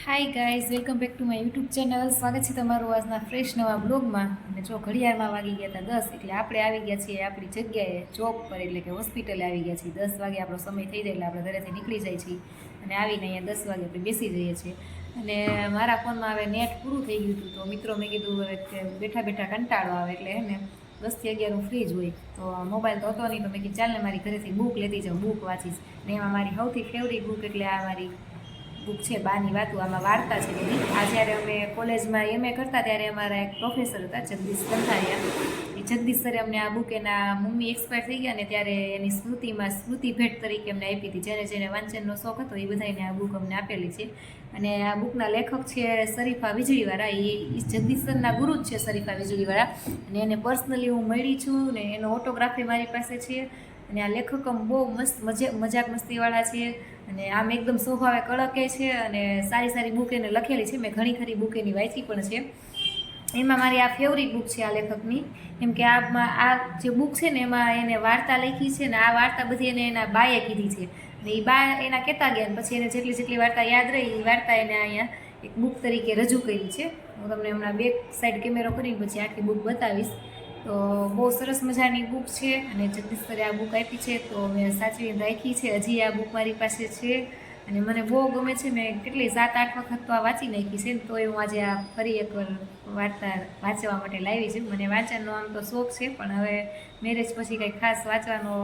Hi guys, welcome back to my YouTube channel. સ્વાગત છે તમારું આજના ફ્રેશ નવા બ્લોગમાં. અને જો ઘડિયાળમાં વાગી ગયા હતા 10, એટલે આપણે આવી ગયા છીએ આપણી જગ્યાએ જોબ પર, એટલે કે હોસ્પિટલે આવી ગયા છીએ. 10 વાગે આપણો સમય થઈ જાય એટલે આપણે ઘરેથી નીકળી જાય છીએ અને આવીને અહીંયા 10 વાગે આપણે બેસી જઈએ છીએ. અને મારા ફોનમાં હવે નેટ પૂરું થઈ ગયું હતું, તો મિત્રો મેં કીધું હવે કે બેઠા બેઠા કંટાળો આવે એટલે હે ને 10 થી 11 હું ફ્રી જ હોય, તો મોબાઈલ તો હતો નહીં, તો મેં કીધું ચાલને મારી ઘરેથી બુક લેતી જાઉં, બુક વાંચીશ. ને એમાં મારી સૌથી ફેવરિટ બુક એટલે આ મારી બુક છે બાની વાતું. આમાં વાર્તા છે બધી. આ જ્યારે અમે કોલેજમાં એમએ કરતા ત્યારે અમારા એક પ્રોફેસર હતા જગદીશ કંથારિયા. એ જગદીશ સરે અમને આ બુક, એના મમ્મી એક્સપાયર થઈ ગયા ને ત્યારે એની સ્મૃતિમાં સ્મૃતિ ભેટ તરીકે અમને આપી હતી. જેને જેને વાંચનનો શોખ હતો એ બધાને આ બુક અમને આપેલી છે. અને આ બુકના લેખક છે શરીફા વીજળીવાળા. એ જગદીશ સરના ગુરુ જ છે શરીફા વીજળીવાળા. અને એને પર્સનલી હું મળી છું ને એનો ઓટોગ્રાફી મારી પાસે છે. અને આ લેખક બહુ મસ્ત મજાક મસ્તીવાળા છે. અને આમ એકદમ સ્વભાવે કડકે છે અને સારી સારી બુક એને લખેલી છે. મેં ઘણી ખરી બુક એની વાંચી પણ છે. એમાં મારી આ ફેવરિટ બુક છે આ લેખકની. કેમ કે આ જે બુક છે ને એમાં એને વાર્તા લખી છે ને આ વાર્તા બધી એને એના બાએ કીધી છે. અને એ બા એના કહેતા ગયા ને પછી એને જેટલી જેટલી વાર્તા યાદ રહી એ વાર્તા એને અહીંયા એક બુક તરીકે રજૂ કરી છે. હું તમને હમણાં બેક સાઈડ કેમેરો કરીને પછી આખી બુક બતાવીશ. તો બહુ સરસ મજાની બુક છે અને જગદીશ સરે આ બુક આપી છે તો મેં સાચવીને રાખી છે. હજી આ બુક મારી પાસે છે અને મને બહુ ગમે છે. મેં કેટલી 7-8 વખત તો આ વાંચી નાખી છે, તોય હું આજે આ ફરી એકવાર વાર્તા વાંચવા માટે લાવી છું. મને વાંચનનો આમ તો શોખ છે, પણ હવે મેરેજ પછી કંઈ ખાસ વાંચવાનો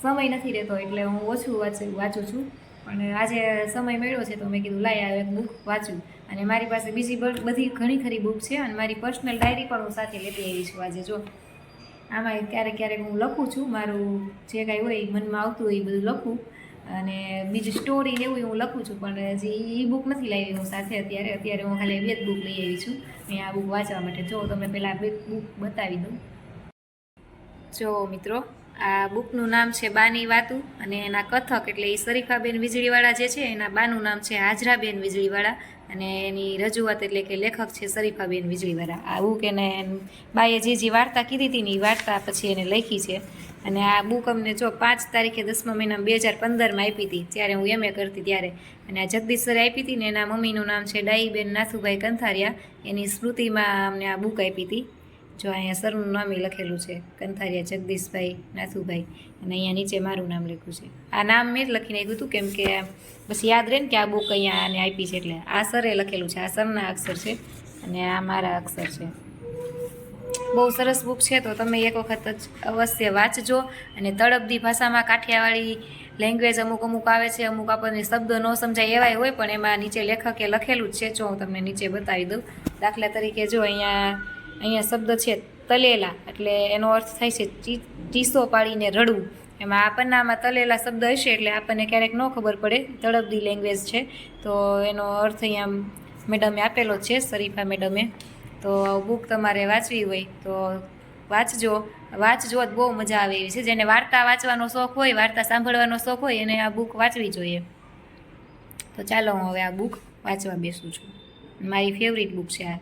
સમય નથી રહેતો એટલે હું ઓછું વાંચું છું. પણ આજે સમય મળ્યો છે તો મેં કીધું લાય આ એક બુક વાંચું. અને મારી પાસે બીજી બધી ઘણી ખરી બુક છે અને મારી પર્સનલ ડાયરી પણ હું સાથે લેતી આવી છું. આજે જો આમાં ક્યારેક ક્યારેક હું લખું છું, મારું જે કાંઈ હોય મનમાં આવતું હોય એ બધું લખું. અને બીજી સ્ટોરી ને એવું હું લખું છું, પણ હજી એ બુક નથી લાવી હું સાથે અત્યારે હું ખાલી 2 જ બુક લઈ આવી છું અહીંયા આ બુક વાંચવા માટે. જો તમને પહેલાં 2 બુક બતાવી દઉં. જો મિત્રો, આ બુકનું નામ છે બાની વાતું અને એના કથક એટલે એ શરીફાબેન વીજળીવાળા જે છે એના બાનું નામ છે હાજરાબેન વીજળીવાળા અને એની રજૂઆત એટલે કે લેખક છે શરીફાબેન વીજળીવાળા. આ બુક એને બાએ જે વાર્તા કીધી હતી ને એ વાર્તા પછી એને લખી છે. અને આ બુક અમને જો 5 તારીખે 10મા મહિનામાં 2015માં આપી હતી, ત્યારે હું એમએ કરતી ત્યારે. અને આ જગદીશ સરે આપી હતી ને એના મમ્મીનું નામ છે ડાહીબેન નાથુભાઈ કંથારિયા. એની સ્મૃતિમાં અમને આ બુક આપી હતી. જો અહીંયા સરનું નામ લખેલું છે કંથારિયા જગદીશભાઈ નાથુભાઈ અને અહીંયા નીચે મારું નામ લખ્યું છે. આ નામ મેં જ લખી નાખ્યું હતું કેમ કે પછી યાદ રહે ને કે આ બુક અહીંયા આને આપી છે, એટલે આ સરે લખેલું છે. આ સરના અક્ષર છે અને આ મારા અક્ષર છે. બહુ સરસ બુક છે, તો તમે એક વખત જ અવશ્ય વાંચજો. અને તળપદી ભાષામાં કાઠિયાવાડી લેંગ્વેજ અમુક આવે છે, અમુક આપણને શબ્દો ન સમજાય એવાય હોય, પણ એમાં નીચે લેખકે લખેલું જ છે. જો હું તમને નીચે બતાવી દઉં. દાખલા તરીકે જો અહીંયા શબ્દ છે તલેલા, એટલે એનો અર્થ થાય છે ચીસો પાડીને રડવું. એમાં આ પન્નામાં તલેલા શબ્દ હશે એટલે આપણને ક્યારેક ન ખબર પડે, તળપદી લેંગ્વેજ છે, તો એનો અર્થ અહીંયા મેડમે આપેલો છે શરીફા મેડમે. તો બુક તમારે વાંચવી હોય તો વાંચજો જ, બહુ મજા આવે એવી છે. જેને વાર્તા વાંચવાનો શોખ હોય, વાર્તા સાંભળવાનો શોખ હોય એને આ બુક વાંચવી જોઈએ. તો ચાલો હું હવે આ બુક વાંચવા બેસું છું. મારી ફેવરિટ બુક છે આ.